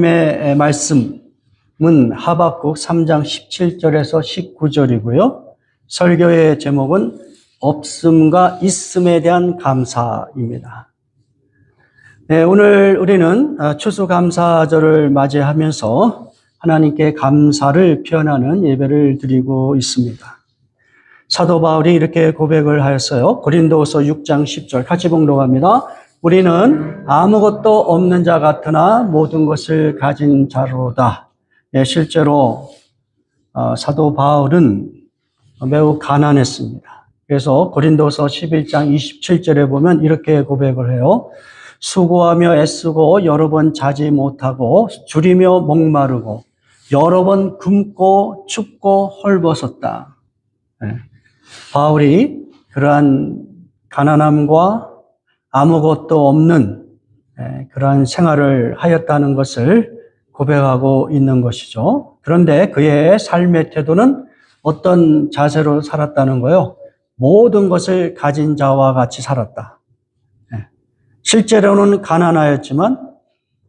하나님의 말씀은 하박국 3장 17절에서 19절이고요. 설교의 제목은 없음과 있음에 대한 감사입니다. 네, 오늘 우리는 추수감사절을 맞이하면서 하나님께 감사를 표현하는 예배를 드리고 있습니다. 사도 바울이 이렇게 고백을 하였어요. 고린도후서 6장 10절 같이 봉독합니다. 우리는 아무것도 없는 자 같으나 모든 것을 가진 자로다. 네, 실제로 사도 바울은 매우 가난했습니다. 그래서 고린도서 11장 27절에 보면 이렇게 고백을 해요. 수고하며 애쓰고 여러 번 자지 못하고 줄이며 목마르고 여러 번 굶고 춥고 헐벗었다. 네. 바울이 그러한 가난함과 아무것도 없는 그러한 생활을 하였다는 것을 고백하고 있는 것이죠. 그런데 그의 삶의 태도는 어떤 자세로 살았다는 거예요? 모든 것을 가진 자와 같이 살았다. 실제로는 가난하였지만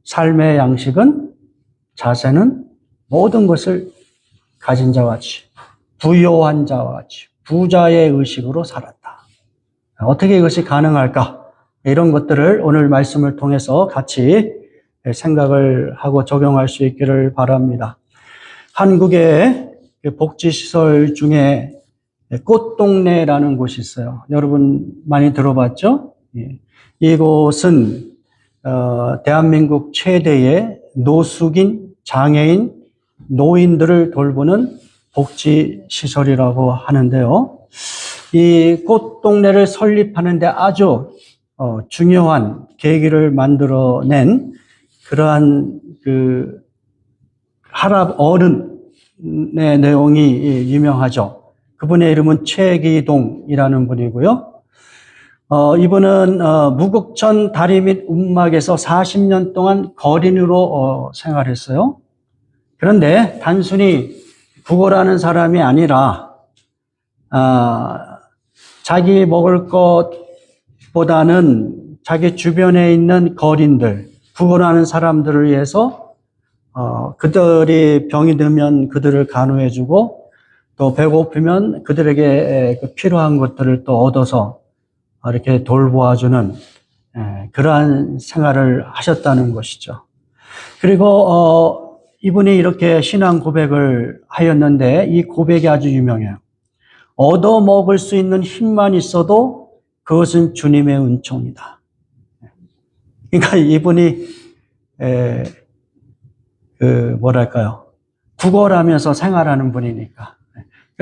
삶의 양식은, 자세는 모든 것을 가진 자와 같이, 부요한 자와 같이, 부자의 의식으로 살았다. 어떻게 이것이 가능할까? 이런 것들을 오늘 말씀을 통해서 같이 생각을 하고 적용할 수 있기를 바랍니다. 한국의 복지시설 중에 꽃동네라는 곳이 있어요. 여러분 많이 들어봤죠? 이곳은 대한민국 최대의 노숙인, 장애인, 노인들을 돌보는 복지시설이라고 하는데요. 이 꽃동네를 설립하는데 아주 중요한 계기를 만들어낸 그러한 할아버지 어른의 내용이 유명하죠. 그분의 이름은 최기동이라는 분이고요. 이분은 무국천 다리 및 움막에서 40년 동안 거린으로 생활했어요. 그런데 단순히 구걸하는 사람이 아니라 자기 먹을 것보다는 자기 주변에 있는 거린들, 구걸하는 사람들을 위해서 그들이 병이 들면 그들을 간호해주고 또 배고프면 그들에게 필요한 것들을 또 얻어서 이렇게 돌보아주는 그러한 생활을 하셨다는 것이죠. 그리고 이분이 이렇게 신앙 고백을 하였는데 이 고백이 아주 유명해요. 얻어먹을 수 있는 힘만 있어도 그것은 주님의 은총이다. 그러니까 이분이 구걸하면서 생활하는 분이니까.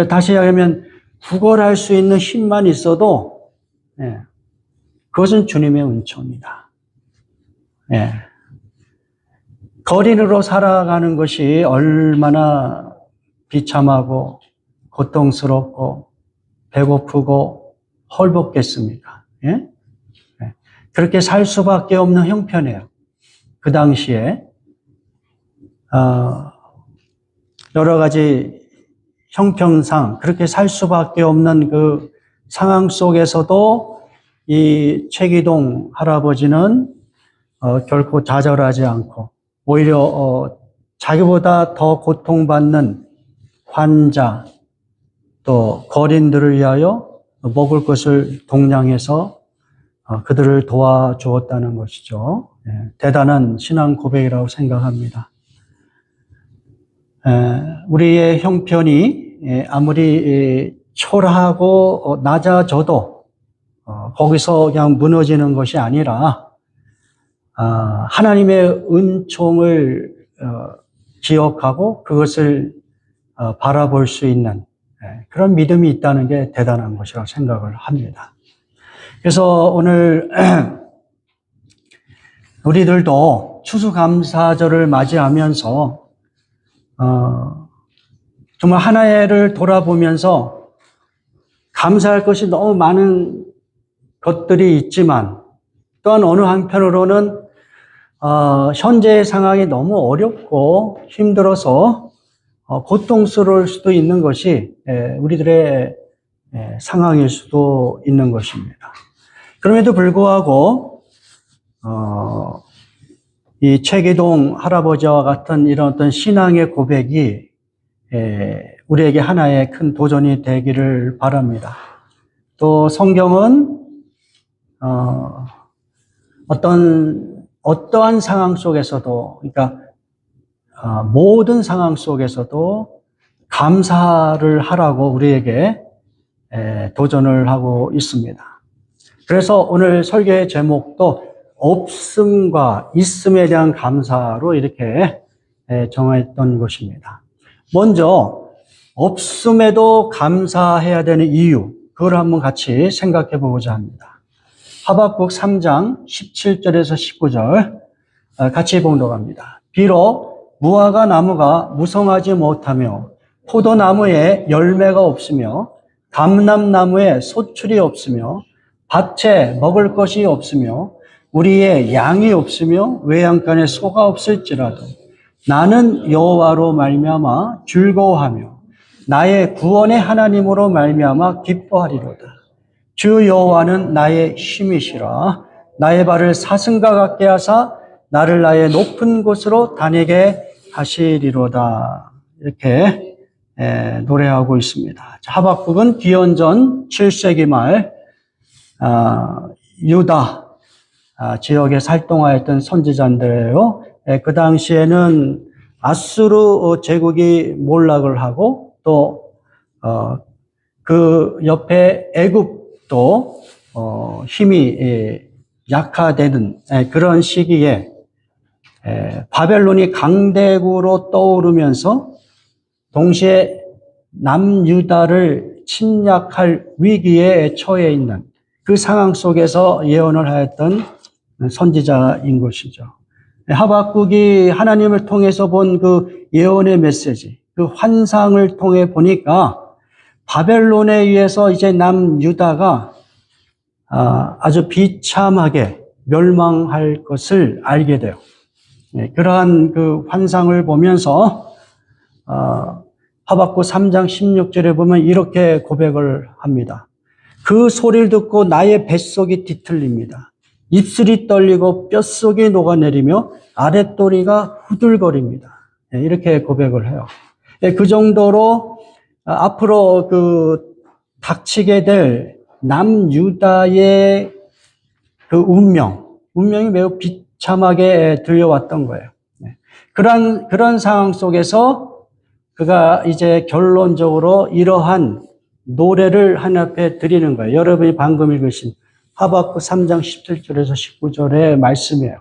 다시 이야기하면 구걸할 수 있는 힘만 있어도 그것은 주님의 은총이다. 거린으로 살아가는 것이 얼마나 비참하고 고통스럽고 배고프고 헐벗겠습니까? 그렇게 살 수밖에 없는 형편이에요. 그 당시에 여러 가지 형편상 그렇게 살 수밖에 없는 그 상황 속에서도 이 최기동 할아버지는 결코 좌절하지 않고 오히려 자기보다 더 고통받는 환자 또 거린들을 위하여 먹을 것을 동량해서 그들을 도와주었다는 것이죠. 대단한 신앙 고백이라고 생각합니다. 우리의 형편이 아무리 초라하고 낮아져도 거기서 그냥 무너지는 것이 아니라 하나님의 은총을 기억하고 그것을 바라볼 수 있는 그런 믿음이 있다는 게 대단한 것이라고 생각을 합니다. 그래서 오늘 우리들도 추수감사절을 맞이하면서 정말 한 해를 돌아보면서 감사할 것이 너무 많은 것들이 있지만 또한 어느 한편으로는 현재의 상황이 너무 어렵고 힘들어서 고통스러울 수도 있는 것이 우리들의 상황일 수도 있는 것입니다. 그럼에도 불구하고 이 최기동 할아버지와 같은 이런 어떤 신앙의 고백이 우리에게 하나의 큰 도전이 되기를 바랍니다. 또 성경은 어떠한 상황 속에서도, 그러니까 모든 상황 속에서도 감사를 하라고 우리에게 도전을 하고 있습니다. 그래서 오늘 설교의 제목도 없음과 있음에 대한 감사로 이렇게 정했던 것입니다. 먼저 없음에도 감사해야 되는 이유, 그걸 한번 같이 생각해 보고자 합니다. 하박국 3장 17절에서 19절 같이 봉독합니다. 비록 무화과 나무가 무성하지 못하며 포도나무에 열매가 없으며 감람나무에 소출이 없으며 밭에 먹을 것이 없으며 우리의 양이 없으며 외양간에 소가 없을지라도 나는 여호와로 말미암아 즐거워하며 나의 구원의 하나님으로 말미암아 기뻐하리로다. 주 여호와는 나의 힘이시라. 나의 발을 사슴과 같게 하사 나를 나의 높은 곳으로 다니게 하시리로다. 이렇게 노래하고 있습니다. 하박국은 기원전 7세기 말 유다 지역에 살동하였던 선지자인데요. 그 당시에는 아수르 제국이 몰락을 하고 또 그 옆에 애굽도 힘이 약화되는 그런 시기에 바벨론이 강대국으로 떠오르면서 동시에 남유다를 침략할 위기에 처해 있는 그 상황 속에서 예언을 하였던 선지자인 것이죠. 하박국이 하나님을 통해서 본 그 예언의 메시지, 그 환상을 통해 보니까 바벨론에 의해서 이제 남유다가 아주 비참하게 멸망할 것을 알게 돼요. 그러한 그 환상을 보면서 하박국 3장 16절에 보면 이렇게 고백을 합니다. 그 소리를 듣고 나의 뱃속이 뒤틀립니다. 입술이 떨리고 뼛속이 녹아내리며 아랫도리가 후들거립니다. 이렇게 고백을 해요. 그 정도로 앞으로 그 닥치게 될 남유다의 그 운명이 매우 비참하게 들려왔던 거예요. 그런 상황 속에서 그가 이제 결론적으로 이러한 노래를 하나님 앞에 드리는 거예요. 여러분이 방금 읽으신 하박국 3장 17절에서 19절의 말씀이에요.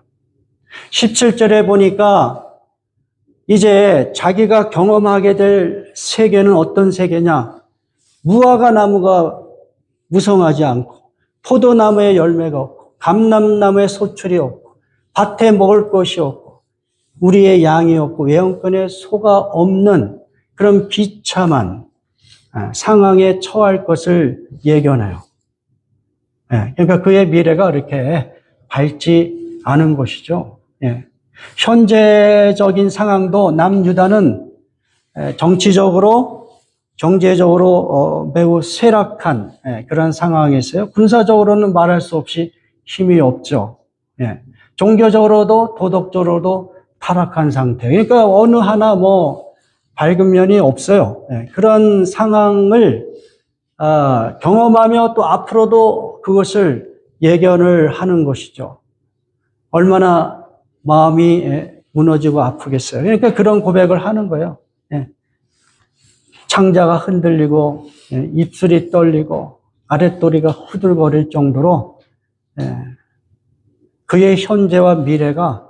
17절에 보니까 이제 자기가 경험하게 될 세계는 어떤 세계냐? 무화과 나무가 무성하지 않고 포도나무에 열매가 없고 감람나무에 소출이 없고 밭에 먹을 것이 없고 우리의 양이 없고 외양간에 소가 없는 그런 비참한 상황에 처할 것을 예견해요. 그러니까 그의 미래가 그렇게 밝지 않은 것이죠. 현재적인 상황도 남유다는 정치적으로, 경제적으로 매우 쇠락한 그런 상황에 있어요. 군사적으로는 말할 수 없이 힘이 없죠. 종교적으로도 도덕적으로도 타락한 상태. 그러니까 어느 하나 밝은 면이 없어요. 그런 상황을 경험하며 또 앞으로도 그것을 예견을 하는 것이죠. 얼마나 마음이 무너지고 아프겠어요. 그러니까 그런 고백을 하는 거예요. 창자가 흔들리고 입술이 떨리고 아랫도리가 후들거릴 정도로 그의 현재와 미래가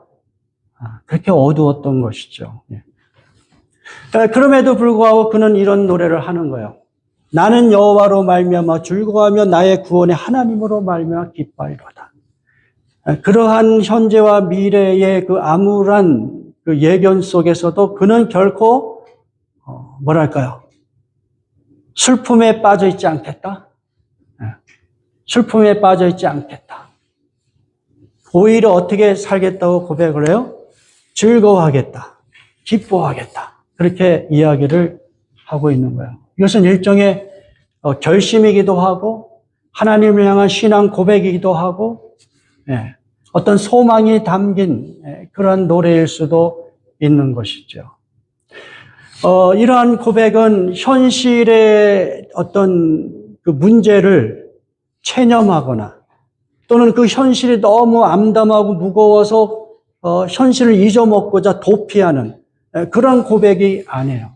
그렇게 어두웠던 것이죠. 그럼에도 불구하고 그는 이런 노래를 하는 거예요. 나는 여호와로 말미암아 즐거워하며 나의 구원의 하나님으로 말미암아 기뻐하리로다. 그러한 현재와 미래의 그 암울한 그 예견 속에서도 그는 결코 슬픔에 빠져 있지 않겠다. 슬픔에 빠져 있지 않겠다. 오히려 어떻게 살겠다고 고백을 해요? 즐거워하겠다. 기뻐하겠다. 그렇게 이야기를 하고 있는 거예요. 이것은 일종의 결심이기도 하고 하나님을 향한 신앙 고백이기도 하고 어떤 소망이 담긴 그런 노래일 수도 있는 것이죠. 이러한 고백은 현실의 어떤 그 문제를 체념하거나 또는 그 현실이 너무 암담하고 무거워서 현실을 잊어먹고자 도피하는 그런 고백이 아니에요.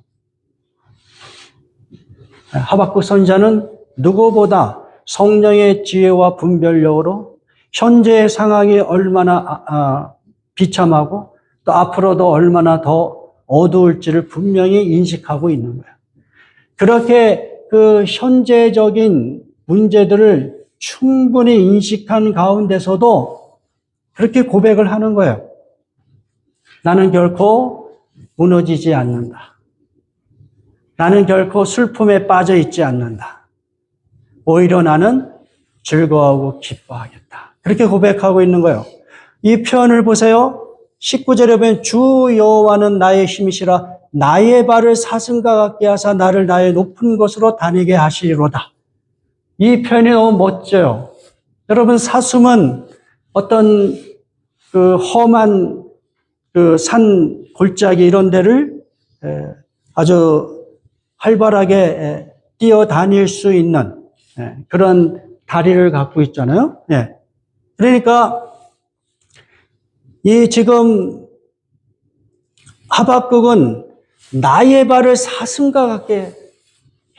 하박국 선지자는 누구보다 성령의 지혜와 분별력으로 현재의 상황이 얼마나 비참하고 또 앞으로도 얼마나 더 어두울지를 분명히 인식하고 있는 거예요. 그렇게 그 현재적인 문제들을 충분히 인식한 가운데서도 그렇게 고백을 하는 거예요. 나는 결코 무너지지 않는다. 나는 결코 슬픔에 빠져 있지 않는다. 오히려 나는 즐거워하고 기뻐하겠다. 그렇게 고백하고 있는 거예요. 이 표현을 보세요. 19절에 보면 주 여호와는 나의 힘이시라 나의 발을 사슴과 같게 하사 나를 나의 높은 곳으로 다니게 하시리로다. 이 표현이 너무 멋져요. 여러분, 사슴은 어떤 그 험한 그 산 골짜기 이런 데를 아주 활발하게 뛰어다닐 수 있는 그런 다리를 갖고 있잖아요. 그러니까 이 지금 하박국은 나의 발을 사슴과 같게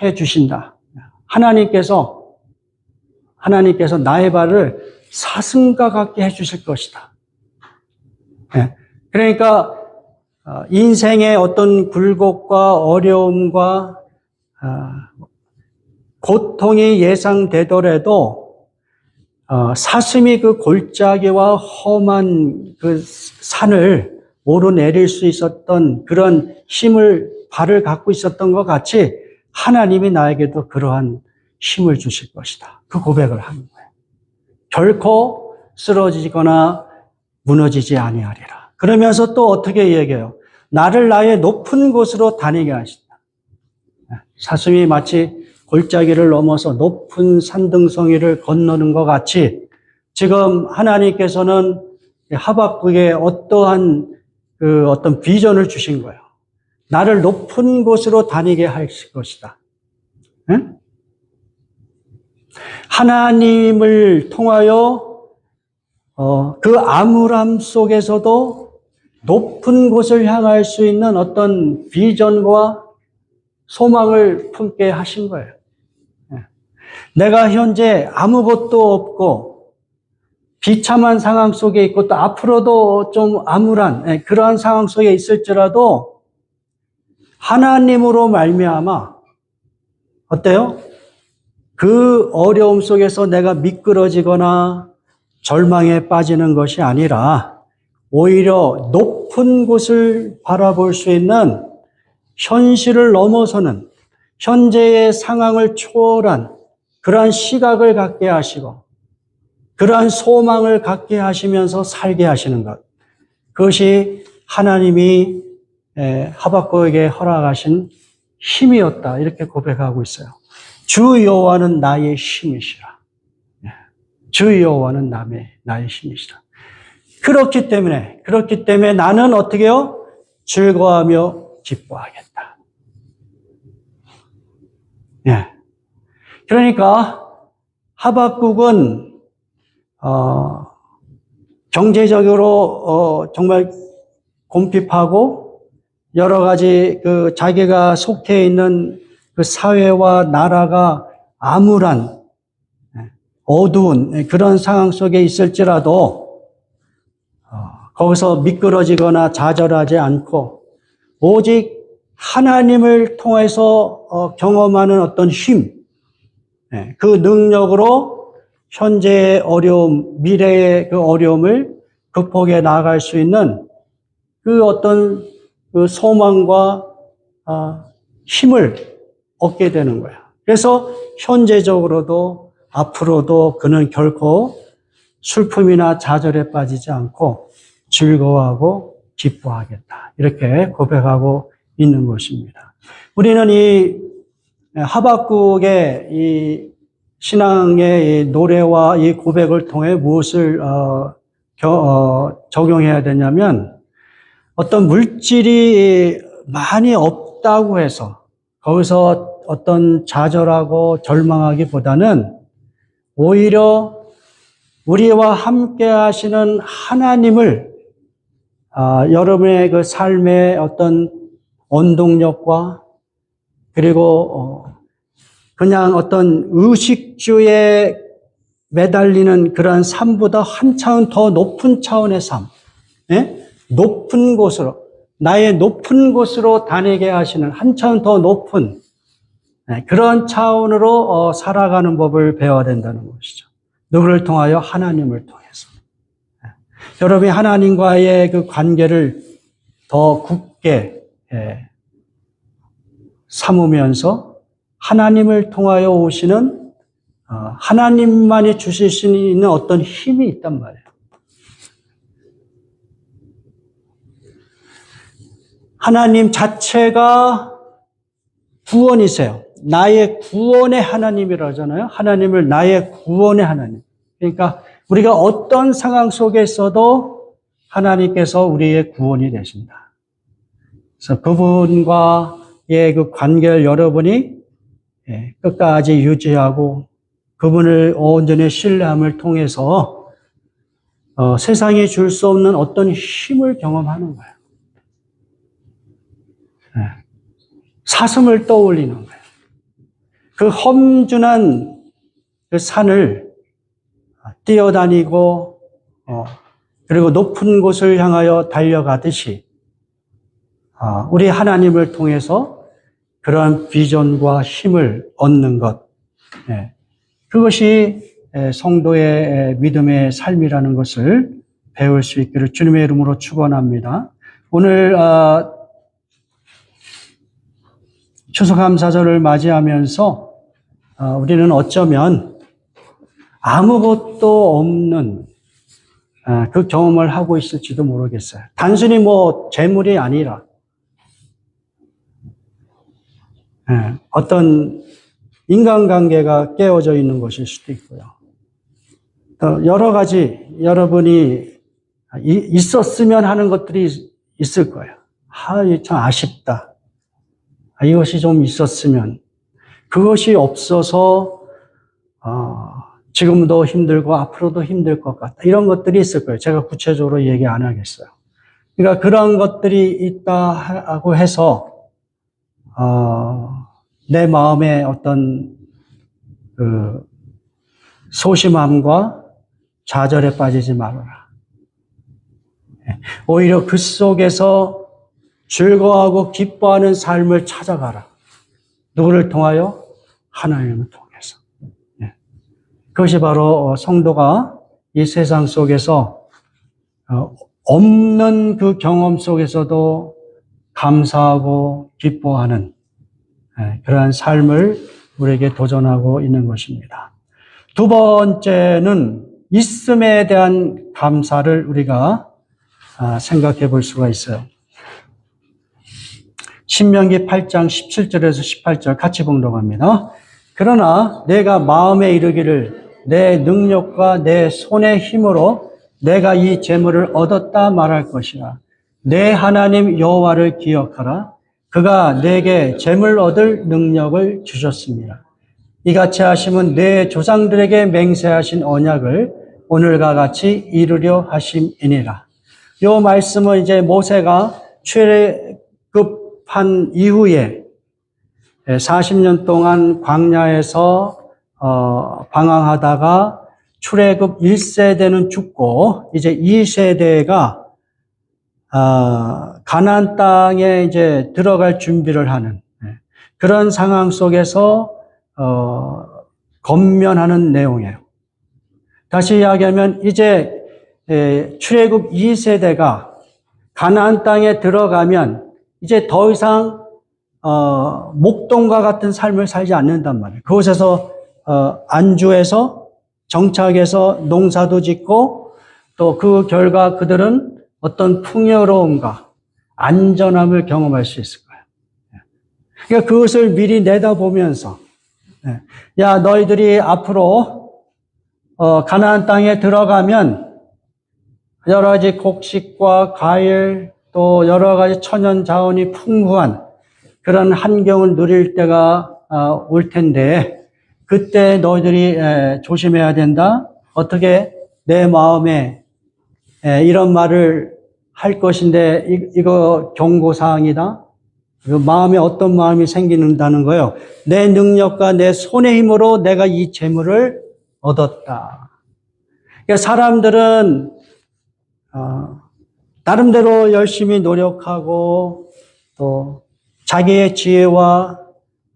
해 주신다. 하나님께서 나의 발을 사슴과 같게 해 주실 것이다. 그러니까 인생의 어떤 굴곡과 어려움과 고통이 예상되더라도 사슴이 그 골짜기와 험한 그 산을 오르내릴 수 있었던 그런 발을 갖고 있었던 것 같이 하나님이 나에게도 그러한 힘을 주실 것이다. 그 고백을 하는 거예요. 결코 쓰러지거나 무너지지 아니하리라. 그러면서 또 어떻게 얘기해요? 나를 나의 높은 곳으로 다니게 하신다. 사슴이 마치 골짜기를 넘어서 높은 산등성이를 건너는 것 같이 지금 하나님께서는 하박국에 어떠한 어떤 비전을 주신 거예요. 나를 높은 곳으로 다니게 하실 것이다. 응? 하나님을 통하여 그 암울함 속에서도 높은 곳을 향할 수 있는 어떤 비전과 소망을 품게 하신 거예요. 내가 현재 아무것도 없고 비참한 상황 속에 있고 또 앞으로도 좀 암울한 그러한 상황 속에 있을지라도 하나님으로 말미암아 어때요? 그 어려움 속에서 내가 미끄러지거나 절망에 빠지는 것이 아니라 오히려 높은 곳을 바라볼 수 있는 현실을 넘어서는 현재의 상황을 초월한 그러한 시각을 갖게 하시고 그러한 소망을 갖게 하시면서 살게 하시는 것. 그것이 하나님이 하박국에게 허락하신 힘이었다. 이렇게 고백하고 있어요. 주 여호와는 나의 힘이시라. 주 여호와는 나의 힘이시라. 그렇기 때문에 나는 어떻게 해요? 즐거워하며 기뻐하겠다. 그러니까 하박국은 경제적으로 정말 곰핍하고 여러 가지 그 자기가 속해 있는 그 사회와 나라가 암울한 어두운 그런 상황 속에 있을지라도 거기서 미끄러지거나 좌절하지 않고 오직 하나님을 통해서 경험하는 어떤 힘, 그 능력으로 현재의 어려움, 미래의 그 어려움을 극복해 나아갈 수 있는 그 어떤 그 소망과 힘을 얻게 되는 거야. 그래서 현재적으로도 앞으로도 그는 결코 슬픔이나 좌절에 빠지지 않고 즐거워하고 기뻐하겠다. 이렇게 고백하고 있는 것입니다. 우리는 이 하박국의 이 신앙의 이 노래와 이 고백을 통해 무엇을 적용해야 되냐면 어떤 물질이 많이 없다고 해서 거기서 어떤 좌절하고 절망하기보다는 오히려 우리와 함께 하시는 하나님을 여러분의 그 삶의 어떤 원동력과 그리고 그냥 어떤 의식주에 매달리는 그러한 삶보다 한 차원 더 높은 차원의 삶, 예? 높은 곳으로, 나의 높은 곳으로 다니게 하시는 한 차원 더 높은 그런 차원으로 살아가는 법을 배워야 된다는 것이죠. 누구를 통하여? 하나님을 통해서. 여러분이 하나님과의 그 관계를 더 굳게 삼으면서 하나님을 통하여 오시는 하나님만이 주실 수 있는 어떤 힘이 있단 말이에요. 하나님 자체가 구원이세요. 나의 구원의 하나님이라 하잖아요. 하나님을 나의 구원의 하나님. 그러니까 우리가 어떤 상황 속에 있어도 하나님께서 우리의 구원이 되신다. 그래서 그분과의 그 관계를 여러분이 끝까지 유지하고 그분을 온전히 신뢰함을 통해서 세상이 줄 수 없는 어떤 힘을 경험하는 거예요. 사슴을 떠올리는 거예요. 그 험준한 그 산을 뛰어다니고 그리고 높은 곳을 향하여 달려가듯이 우리 하나님을 통해서 그러한 비전과 힘을 얻는 것, 그것이 성도의 믿음의 삶이라는 것을 배울 수 있기를 주님의 이름으로 축원합니다. 오늘 추수감사절을 맞이하면서 우리는 어쩌면 아무것도 없는 그 경험을 하고 있을지도 모르겠어요. 단순히 뭐 재물이 아니라 어떤 인간관계가 깨어져 있는 것일 수도 있고요. 또 여러 가지 여러분이 있었으면 하는 것들이 있을 거예요. 참 아쉽다. 이것이 좀 있었으면. 그것이 없어서 지금도 힘들고 앞으로도 힘들 것 같다. 이런 것들이 있을 거예요. 제가 구체적으로 얘기 안 하겠어요. 그러니까 그런 것들이 있다고 해서 내 마음에 어떤 그 소심함과 좌절에 빠지지 말아라. 오히려 그 속에서 즐거워하고 기뻐하는 삶을 찾아가라. 누구를 통하여? 하나님을 통해서. 그것이 바로 성도가 이 세상 속에서 없는 그 경험 속에서도 감사하고 기뻐하는 그러한 삶을 우리에게 도전하고 있는 것입니다. 두 번째는 있음에 대한 감사를 우리가 생각해 볼 수가 있어요. 신명기 8장 17절에서 18절 같이 봉독합니다. 그러나 내가 마음에 이르기를 내 능력과 내 손의 힘으로 내가 이 재물을 얻었다 말할 것이라. 내 하나님 여호와를 기억하라. 그가 내게 재물 얻을 능력을 주셨습니다. 이같이 하심은 내 조상들에게 맹세하신 언약을 오늘과 같이 이루려 하심이니라. 이 말씀은 이제 모세가 출애굽한 이후에 40년 동안 광야에서 방황하다가 출애굽 1세대는 죽고 이제 2세대가 가나안 땅에 이제 들어갈 준비를 하는 그런 상황 속에서 권면하는 내용이에요. 다시 이야기하면 이제 출애굽 2세대가 가나안 땅에 들어가면 이제 더 이상 목동과 같은 삶을 살지 않는단 말이에요. 그곳에서 안주해서 정착해서 농사도 짓고 또 그 결과 그들은 어떤 풍요로움과 안전함을 경험할 수 있을 거예요. 그러니까 그것을 미리 내다보면서 야 너희들이 앞으로 가나안 땅에 들어가면 여러 가지 곡식과 과일 또 여러 가지 천연 자원이 풍부한 그런 환경을 누릴 때가 올 텐데 그때 너희들이 조심해야 된다. 어떻게 내 마음에 이런 말을 할 것인데 이거 경고사항이다. 그 마음에 어떤 마음이 생기는다는 거예요. 내 능력과 내 손의 힘으로 내가 이 재물을 얻었다. 그러니까 사람들은 나름대로 열심히 노력하고 또 자기의 지혜와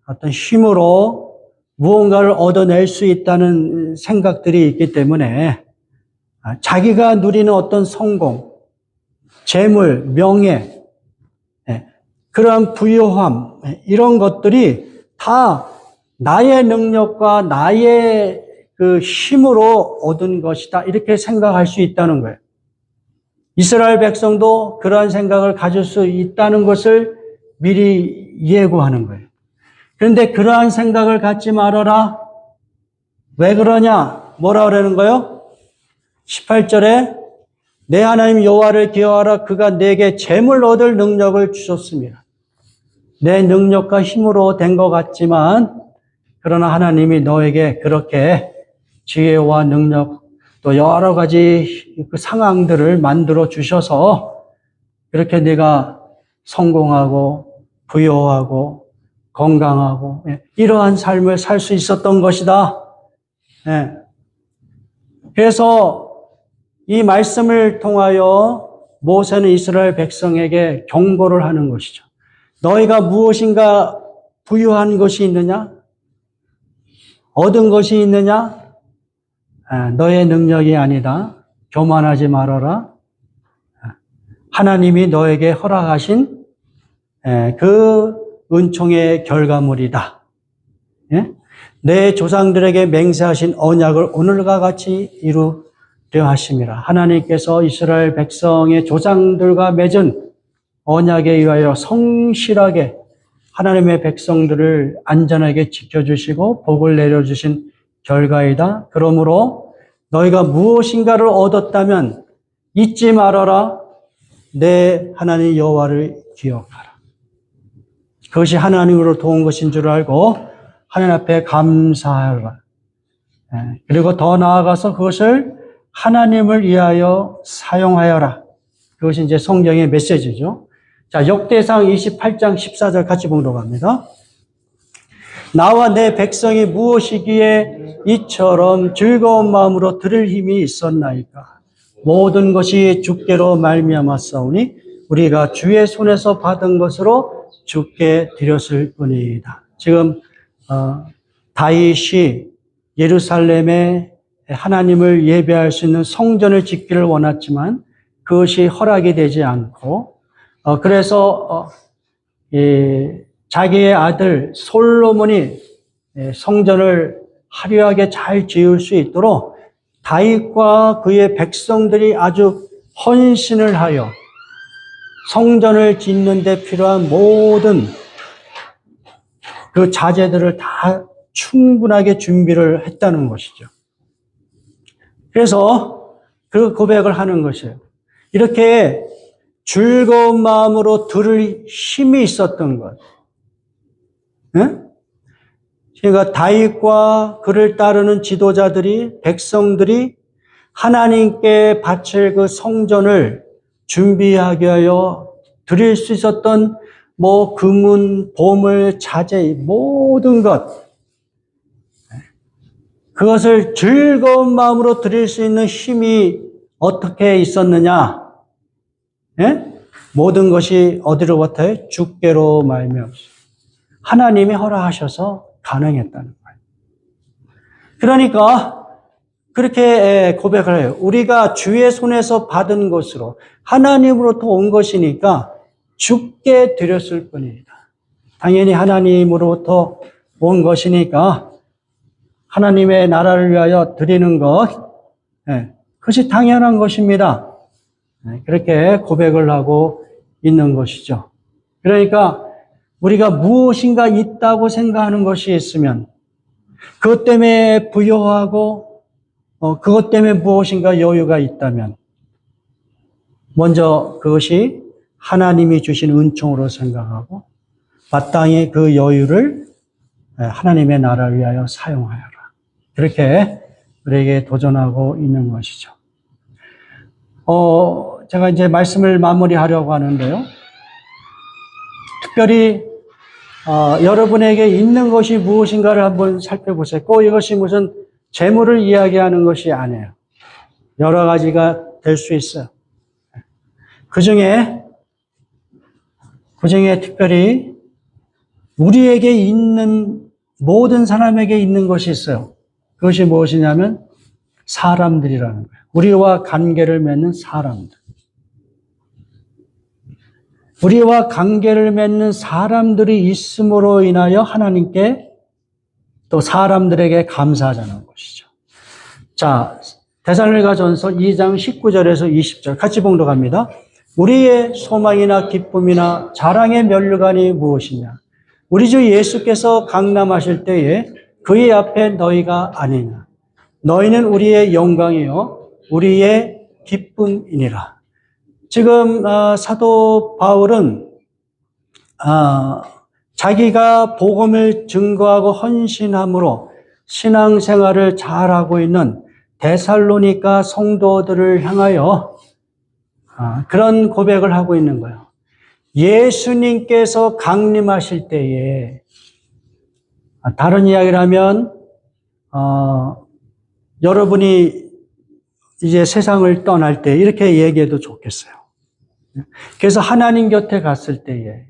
어떤 힘으로 무언가를 얻어낼 수 있다는 생각들이 있기 때문에 자기가 누리는 어떤 성공, 재물, 명예, 그러한 부유함, 이런 것들이 다 나의 능력과 나의 그 힘으로 얻은 것이다. 이렇게 생각할 수 있다는 거예요. 이스라엘 백성도 그러한 생각을 가질 수 있다는 것을 미리 예고하는 거예요. 그런데 그러한 생각을 갖지 말아라. 왜 그러냐? 뭐라 그러는 거예요? 18절에 내 하나님 여호와를 기억하라. 그가 내게 재물 얻을 능력을 주셨습니다. 내 능력과 힘으로 된 것 같지만 그러나 하나님이 너에게 그렇게 지혜와 능력 또 여러 가지 그 상황들을 만들어 주셔서 그렇게 네가 성공하고 부유하고 건강하고 이러한 삶을 살 수 있었던 것이다. 그래서 이 말씀을 통하여 모세는 이스라엘 백성에게 경고를 하는 것이죠. 너희가 무엇인가 부유한 것이 있느냐? 얻은 것이 있느냐? 너의 능력이 아니다. 교만하지 말아라. 하나님이 너에게 허락하신 그 은총의 결과물이다. 내 조상들에게 맹세하신 언약을 오늘과 같이 이루려 하심이라. 하나님께서 이스라엘 백성의 조상들과 맺은 언약에 의하여 성실하게 하나님의 백성들을 안전하게 지켜주시고 복을 내려주신 결과이다. 그러므로 너희가 무엇인가를 얻었다면 잊지 말아라. 내 하나님 여호와를 기억하라. 그것이 하나님으로부터 온 것인 줄 알고 하나님 앞에 감사하라. 그리고 더 나아가서 그것을 하나님을 위하여 사용하여라. 그것이 이제 성경의 메시지죠. 자, 역대상 28장 14절 같이 보도록 합니다. 나와 내 백성이 무엇이기에 이처럼 즐거운 마음으로 들을 힘이 있었나이까. 모든 것이 주께로 말미암았사오니 우리가 주의 손에서 받은 것으로 주께 드렸을 뿐이다. 지금 다윗이 예루살렘에 하나님을 예배할 수 있는 성전을 짓기를 원했지만 그것이 허락이 되지 않고 그래서 자기의 아들 솔로몬이 성전을 화려하게 잘 지을 수 있도록 다윗과 그의 백성들이 아주 헌신을 하여 성전을 짓는 데 필요한 모든 그 자재들을 다 충분하게 준비를 했다는 것이죠. 그래서 그 고백을 하는 것이에요. 이렇게 즐거운 마음으로 들을 힘이 있었던 것. 그러니까 다윗과 그를 따르는 지도자들이, 백성들이 하나님께 바칠 그 성전을 준비하게 하여 드릴 수 있었던 금은, 보물, 자재, 모든 것. 그것을 즐거운 마음으로 드릴 수 있는 힘이 어떻게 있었느냐? 모든 것이 어디로부터요? 주께로 말미암아 하나님이 허락하셔서 가능했다는 거예요. 그러니까 그렇게 고백을 해요. 우리가 주의 손에서 받은 것으로 하나님으로부터 온 것이니까 주께 드렸을 뿐이다. 당연히 하나님으로부터 온 것이니까 하나님의 나라를 위하여 드리는 것, 그것이 당연한 것입니다. 그렇게 고백을 하고 있는 것이죠. 그러니까 우리가 무엇인가 있다고 생각하는 것이 있으면 그것 때문에 부여하고 그것 때문에 무엇인가 여유가 있다면 먼저 그것이 하나님이 주신 은총으로 생각하고 마땅히 그 여유를 하나님의 나라를 위하여 사용하여라. 그렇게 우리에게 도전하고 있는 것이죠. 제가 이제 말씀을 마무리하려고 하는데요. 특별히 여러분에게 있는 것이 무엇인가를 한번 살펴보세요. 꼭 이것이 무슨 재물을 이야기하는 것이 아니에요. 여러 가지가 될 수 있어요. 그 중에 특별히 우리에게 있는, 모든 사람에게 있는 것이 있어요. 그것이 무엇이냐면 사람들이라는 거예요. 우리와 관계를 맺는 사람들. 우리와 관계를 맺는 사람들이 있음으로 인하여 하나님께 또 사람들에게 감사하자는 것이죠. 자, 데살로니가전서 2장 19절에서 20절 같이 봉독합니다. 우리의 소망이나 기쁨이나 자랑의 면류관이 무엇이냐? 우리 주 예수께서 강림하실 때에 그의 앞에 너희가 아니냐? 너희는 우리의 영광이요 우리의 기쁨이니라. 지금 사도 바울은 자기가 복음을 증거하고 헌신함으로 신앙생활을 잘하고 있는 데살로니가 성도들을 향하여 그런 고백을 하고 있는 거예요. 예수님께서 강림하실 때에, 다른 이야기를 하면 여러분이 이제 세상을 떠날 때 이렇게 얘기해도 좋겠어요. 그래서 하나님 곁에 갔을 때에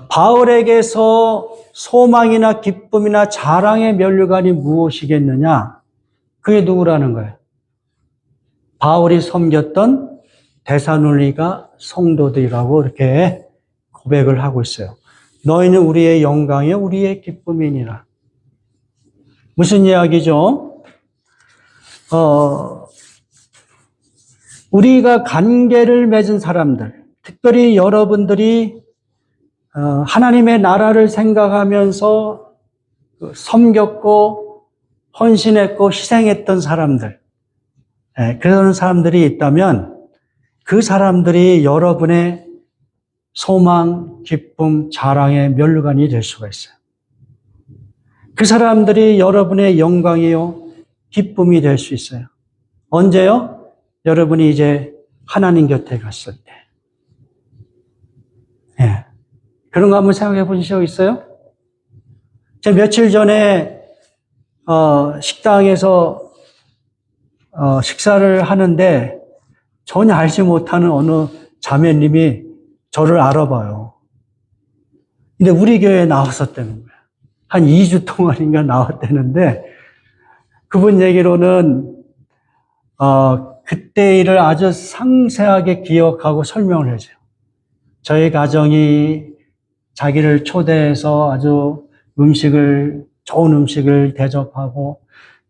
바울에게서 소망이나 기쁨이나 자랑의 면류관이 무엇이겠느냐? 그게 누구라는 거예요? 바울이 섬겼던 데살로니가 성도들이라고 이렇게 고백을 하고 있어요. 너희는 우리의 영광이요 우리의 기쁨이니라. 무슨 이야기죠? 우리가 관계를 맺은 사람들, 특별히 여러분들이 하나님의 나라를 생각하면서 섬겼고 헌신했고 희생했던 사람들, 그런 사람들이 있다면 그 사람들이 여러분의 소망, 기쁨, 자랑의 면류관이 될 수가 있어요. 그 사람들이 여러분의 영광이요 기쁨이 될 수 있어요. 언제요? 여러분이 이제 하나님 곁에 갔을 때. 그런 거 한번 생각해 보신 적 있어요? 제가 며칠 전에 식당에서 식사를 하는데 전혀 알지 못하는 어느 자매님이 저를 알아봐요. 근데 우리 교회에 나왔었다는 거예요. 한 2주 동안인가 나왔다는데 그분 얘기로는 그때 일을 아주 상세하게 기억하고 설명을 해줘요. 저희 가정이 자기를 초대해서 아주 좋은 음식을 대접하고,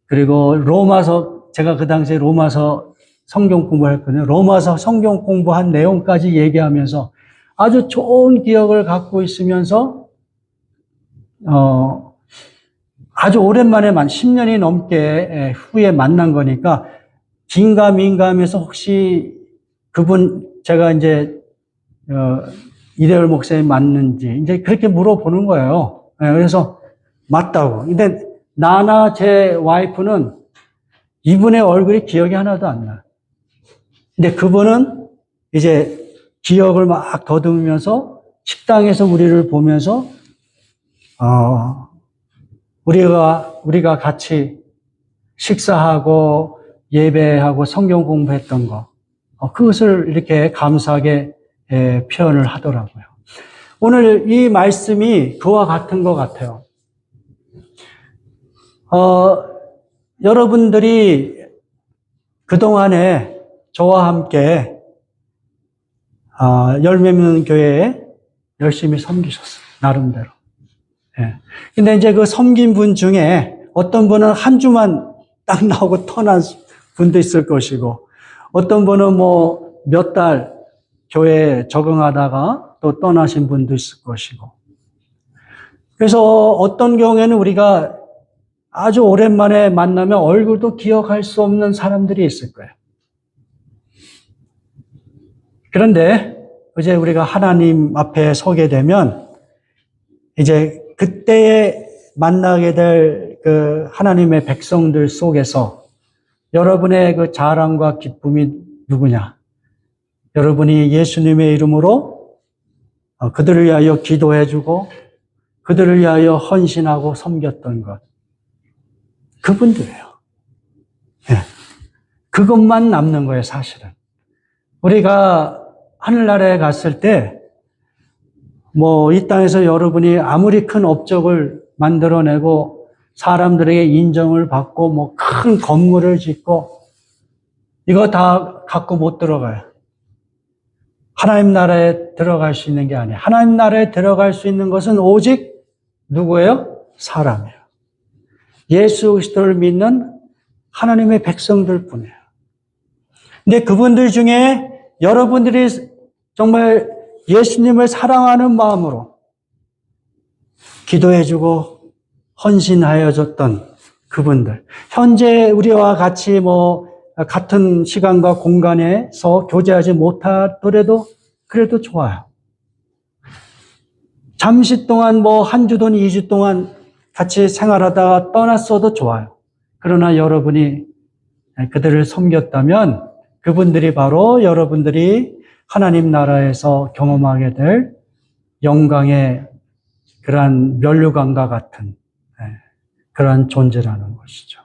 그리고 로마서, 제가 그 당시에 로마서 성경 공부를 했거든요. 로마서 성경 공부한 내용까지 얘기하면서 아주 좋은 기억을 갖고 있으면서, 아주 오랜만에 10년이 넘게 후에 만난 거니까 긴가민가하면서 혹시 그분, 제가 이제, 이대열 목사님 맞는지, 이제 그렇게 물어보는 거예요. 그래서 맞다고. 근데 나나 제 와이프는 이분의 얼굴이 기억이 하나도 안 나요. 근데 그분은 이제 기억을 막 더듬으면서 식당에서 우리를 보면서, 우리가 같이 식사하고 예배하고 성경 공부했던 거, 그것을 이렇게 감사하게 표현을 하더라고요. 오늘 이 말씀이 그와 같은 것 같아요. 여러분들이 그동안에 저와 함께 열매맺는 교회에 열심히 섬기셨어요. 나름대로. 근데 이제 그 섬긴 분 중에 어떤 분은 한 주만 딱 나오고 떠난 분도 있을 것이고, 어떤 분은 몇 달 교회에 적응하다가 또 떠나신 분도 있을 것이고. 그래서 어떤 경우에는 우리가 아주 오랜만에 만나면 얼굴도 기억할 수 없는 사람들이 있을 거예요. 그런데 이제 우리가 하나님 앞에 서게 되면 이제 그때에 만나게 될 그 하나님의 백성들 속에서 여러분의 그 자랑과 기쁨이 누구냐? 여러분이 예수님의 이름으로 그들을 위하여 기도해주고 그들을 위하여 헌신하고 섬겼던 것. 그분들이에요. 네. 그것만 남는 거예요, 사실은. 우리가 하늘나라에 갔을 때, 이 땅에서 여러분이 아무리 큰 업적을 만들어내고 사람들에게 인정을 받고 큰 건물을 짓고 이거 다 갖고 못 들어가요. 하나님 나라에 들어갈 수 있는 게 아니에요. 하나님 나라에 들어갈 수 있는 것은 오직 누구예요? 사람이에요. 예수 그리스도를 믿는 하나님의 백성들 뿐이에요. 근데 그분들 중에 여러분들이 정말 예수님을 사랑하는 마음으로 기도해주고 헌신하여 줬던 그분들. 현재 우리와 같이 같은 시간과 공간에서 교제하지 못하더라도 그래도 좋아요. 잠시 동안 한 주든 2주 동안 같이 생활하다가 떠났어도 좋아요. 그러나 여러분이 그들을 섬겼다면 그분들이 바로 여러분들이 하나님 나라에서 경험하게 될 영광의 그러한 면류관과 같은 그러한 존재라는 것이죠.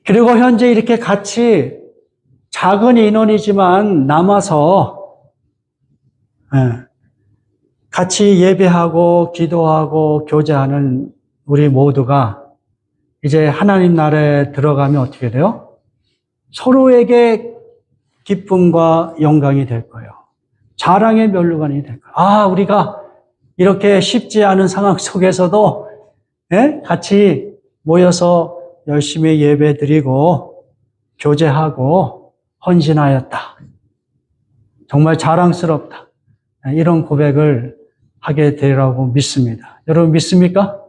그리고 현재 이렇게 같이 작은 인원이지만 남아서 같이 예배하고 기도하고 교제하는 우리 모두가 이제 하나님 나라에 들어가면 어떻게 돼요? 서로에게 기쁨과 영광이 될 거예요. 자랑의 면류관이 될 거예요. 우리가 이렇게 쉽지 않은 상황 속에서도 같이 모여서 열심히 예배드리고 교제하고 헌신하였다. 정말 자랑스럽다. 이런 고백을 하게 되리라고 믿습니다. 여러분 믿습니까?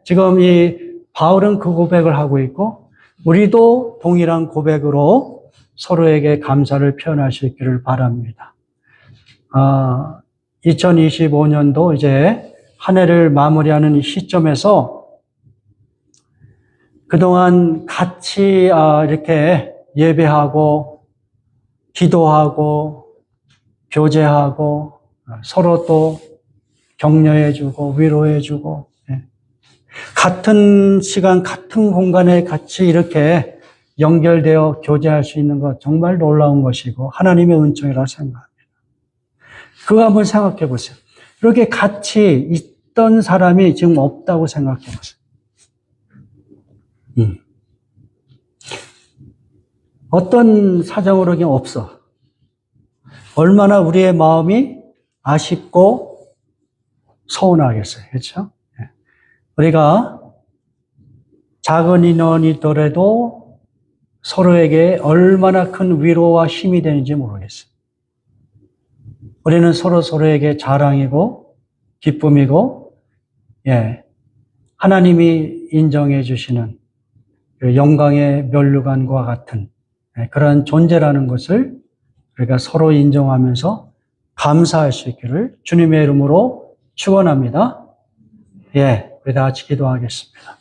지금 이 바울은 그 고백을 하고 있고 우리도 동일한 고백으로 서로에게 감사를 표현할 수 있기를 바랍니다. 2025년도 이제 한 해를 마무리하는 이 시점에서 그동안 같이 이렇게 예배하고 기도하고 교제하고 서로 또 격려해주고 위로해주고 같은 시간 같은 공간에 같이 이렇게 연결되어 교제할 수 있는 것 정말 놀라운 것이고 하나님의 은총이라고 생각합니다. 그거 한번 생각해 보세요. 이렇게 같이 있던 사람이 지금 없다고 생각해 보세요. 어떤 사정으로 그냥 없어. 얼마나 우리의 마음이 아쉽고 서운하겠어요. 그렇죠? 우리가 작은 인원이더라도 서로에게 얼마나 큰 위로와 힘이 되는지 모르겠어요. 우리는 서로에게 자랑이고 기쁨이고 하나님이 인정해 주시는 영광의 면류관과 같은 그런 존재라는 것을 우리가 서로 인정하면서 감사할 수 있기를 주님의 이름으로 축원합니다. 우리 다 같이 기도하겠습니다.